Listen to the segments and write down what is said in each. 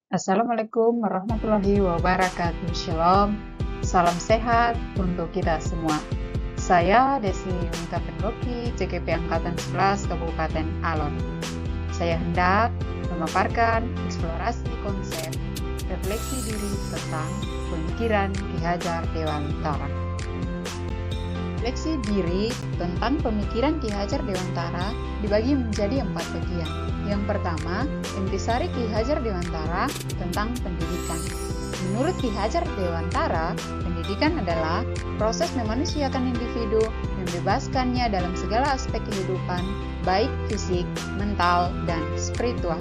Assalamualaikum warahmatullahi wabarakatuh. Shalom, salam sehat untuk kita semua. Saya Desi Unita Pendoki, CGP Angkatan 11 Kabupaten Alon. Saya hendak memaparkan eksplorasi konsep refleksi diri tentang pemikiran Ki Hajar Dewantara. Refleksi diri tentang pemikiran Ki Hajar Dewantara dibagi menjadi 4 bagian. Yang pertama, intisari Ki Hajar Dewantara tentang pendidikan. Menurut Ki Hajar Dewantara, pendidikan adalah proses memanusiakan individu, membebaskannya dalam segala aspek kehidupan, baik fisik, mental, dan spiritual.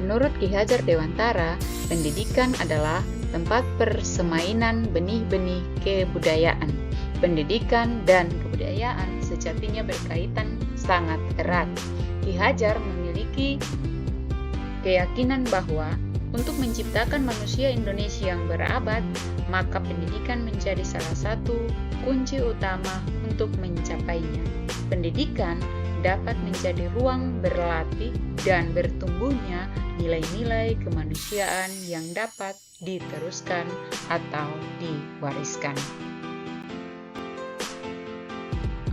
Menurut Ki Hajar Dewantara, pendidikan adalah tempat persemainan benih-benih kebudayaan. Pendidikan dan kebudayaan sejatinya berkaitan sangat erat. Ki Hajar memiliki keyakinan bahwa untuk menciptakan manusia Indonesia yang berabad, maka pendidikan menjadi salah satu kunci utama untuk mencapainya. Pendidikan dapat menjadi ruang berlatih dan bertumbuhnya nilai-nilai kemanusiaan yang dapat diteruskan atau diwariskan.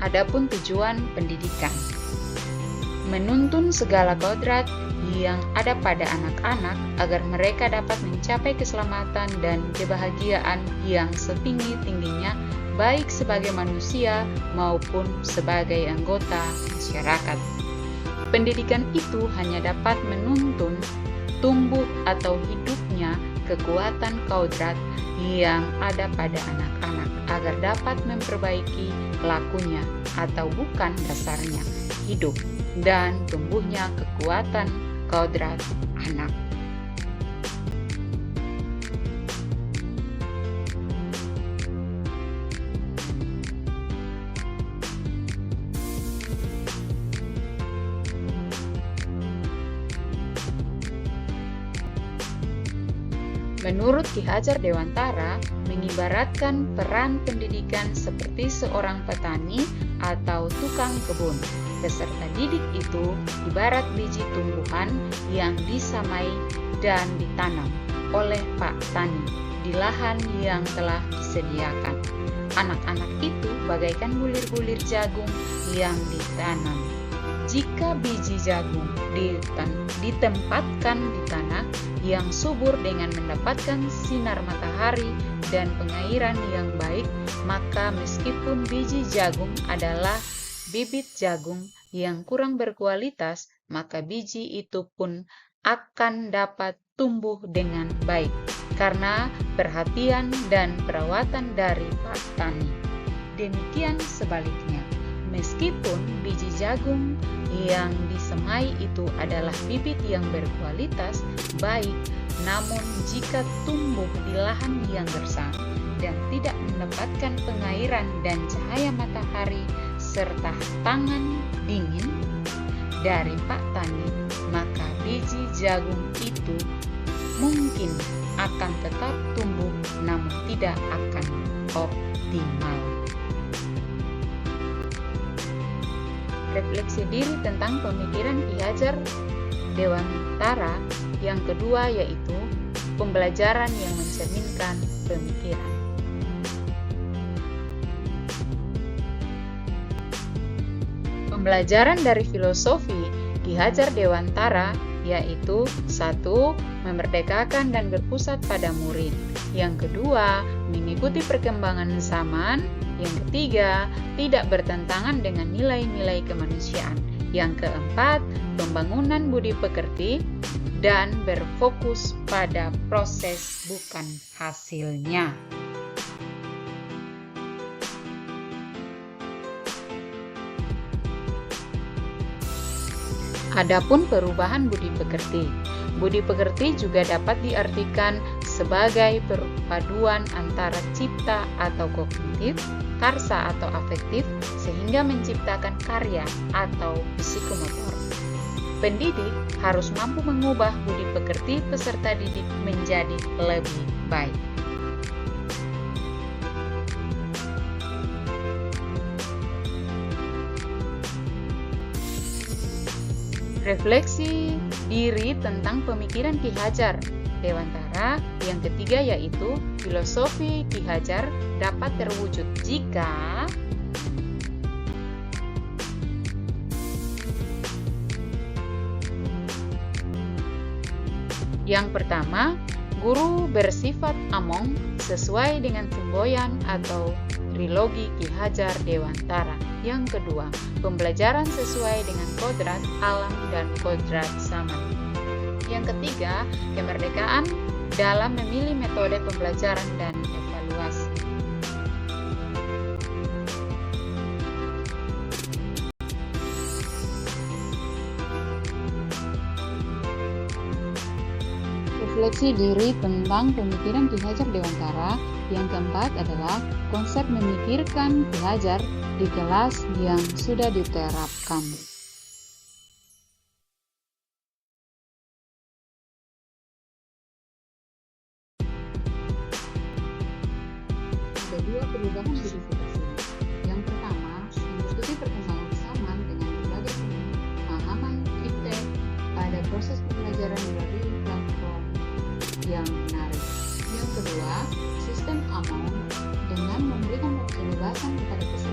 Adapun tujuan pendidikan, menuntun segala kodrat yang ada pada anak-anak agar mereka dapat mencapai keselamatan dan kebahagiaan yang setinggi-tingginya, baik sebagai manusia maupun sebagai anggota masyarakat. Pendidikan itu hanya dapat menuntun tumbuh atau hidupnya kekuatan kodrat yang ada pada anak-anak agar dapat memperbaiki lakunya atau bukan dasarnya hidup dan tumbuhnya kekuatan kodrat anak. Menurut Ki Hajar Dewantara, mengibaratkan peran pendidikan seperti seorang petani atau tukang kebun. Peserta didik itu ibarat biji tumbuhan yang disamai dan ditanam oleh Pak Tani di lahan yang telah disediakan. Anak-anak itu bagaikan bulir-bulir jagung yang ditanam. Jika biji jagung ditempatkan di tanah yang subur dengan mendapatkan sinar matahari dan pengairan yang baik, maka meskipun biji jagung adalah bibit jagung yang kurang berkualitas, maka biji itu pun akan dapat tumbuh dengan baik karena perhatian dan perawatan dari Pak Tani. Demikian sebaliknya, meskipun biji jagung yang disemai itu adalah bibit yang berkualitas baik, namun jika tumbuh di lahan yang gersang dan tidak mendapatkan pengairan dan cahaya matahari serta tangan dingin dari Pak Tani, maka biji jagung itu mungkin akan tetap tumbuh namun tidak akan optimal. Refleksi diri tentang pemikiran Ki Hajar Dewantara yang kedua yaitu pembelajaran yang mencerminkan pemikiran. Pembelajaran dari filosofi Ki Hajar Dewantara yaitu 1. Memerdekakan dan berpusat pada murid. Yang kedua, mengikuti perkembangan zaman. Yang ketiga, tidak bertentangan dengan nilai-nilai kemanusiaan. Yang keempat, pembangunan budi pekerti dan berfokus pada proses bukan hasilnya. Adapun perubahan budi pekerti. Budi pekerti juga dapat diartikan sebagai perpaduan antara cipta atau kognitif, karsa atau afektif, sehingga menciptakan karya atau psikomotor. Pendidik harus mampu mengubah budi pekerti peserta didik menjadi lebih baik. Refleksi diri tentang pemikiran Ki Hajar Dewantara. Yang ketiga yaitu filosofi Ki Hajar dapat terwujud jika yang pertama, guru bersifat among sesuai dengan semboyan atau trilogi Ki Hajar Dewantara. Yang kedua, pembelajaran sesuai dengan kodrat alam dan kodrat zaman. Yang ketiga, kemerdekaan dalam memilih metode pembelajaran dan evaluasi. Refleksi diri tentang pemikiran Ki Hajar Dewantara. Yang keempat adalah konsep memikirkan Ki Hajar di kelas yang sudah diterapkan. Ada dua perubahan diri situasi. Yang pertama, mengikuti perkembangan zaman dengan berbagai pemahaman kita pada proses pembelajaran melalui platform yang menarik. Yang kedua, sistem among dengan memberikan kebebasan kepada peserta